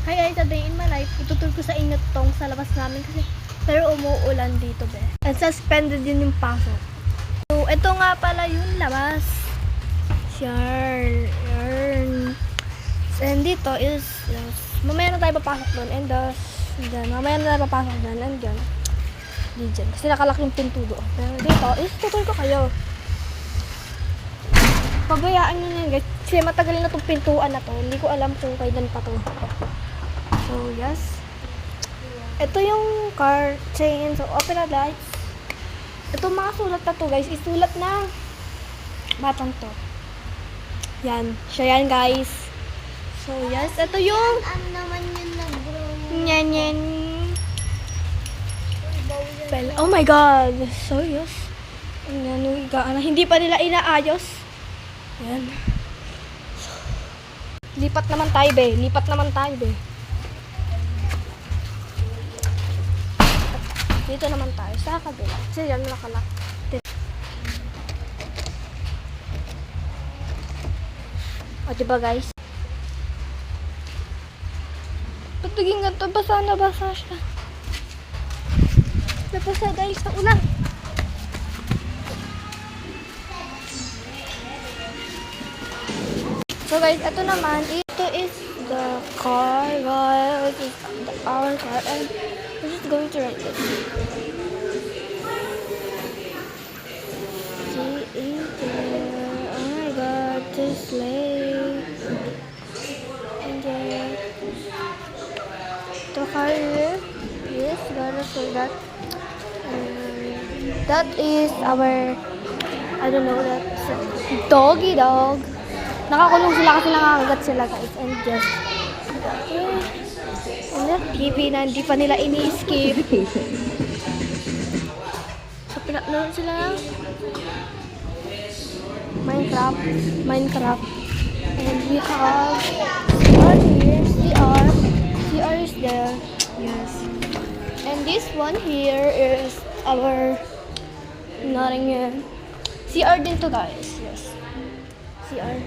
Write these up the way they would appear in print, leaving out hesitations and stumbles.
Hi guys, a day in my life. Itutur ko sa inyo tong sa labas namin kasi pero umuulan dito, be. And suspended din yung pasok. So, ito nga pala yung labas. Yarn. And dito is, mamaya na tayo papasok doon. And mamaya na tayo papasok doon. And dyan. Kasi nakalaking pinto doon. Pero dito is, tutur ko kayo. Pabayaan nyo na yun, guys. Kasi matagal na itong pintuan na to. Hindi ko alam kung kailan pa to. So, yes. Ito yung car chain. So, open the lights. Ito mga sulat na to, guys. Isulat na batang to. Yan. Siya yan, guys. So, yes. Ito yung Ano naman yung nag-grow? nyanyan. Oh my God. So, yes. Hindi pa nila inaayos. Yan. Lipat naman tayo, be. Dito naman tayo sa kabila. Kasi yan nakalak. O, diba guys? Pagtuging ganito, basa siya. Nabasa guys sa ulan. So guys, ito naman, ito is the car, guys. This is our car, and we're just going to ride it. See it there. Oh my God, this lake. And then the car here. Yes, gotta show that. That is our, I don't know, that's doggy dog. Nakakulong sila kasi nakakagat sila, guys. And just and that TV na hindi pa nila ini-skip. So, pinakload sila ng Minecraft. And we have CR here. CR is there. Yes. And this one here is our nothing here. CR din to, guys. Yes. CR.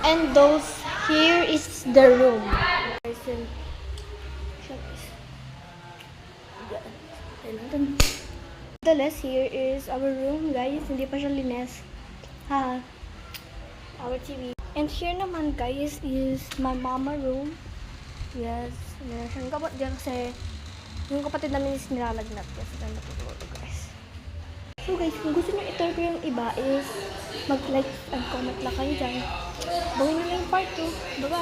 And those here is the room. The less here is our room, guys. Hindi pa siya linis. Our TV. And here naman, guys, is my mama room. Yes. Ang kapat dyan kasi yung kapatid namin is nilalagnat. Yes, dyan natutulog, guys. So guys, kung gusto nyo i-tour ko yung iba is mag-like and comment lang kayo dyan. Gawin nyo na yung part 2. Bye-bye!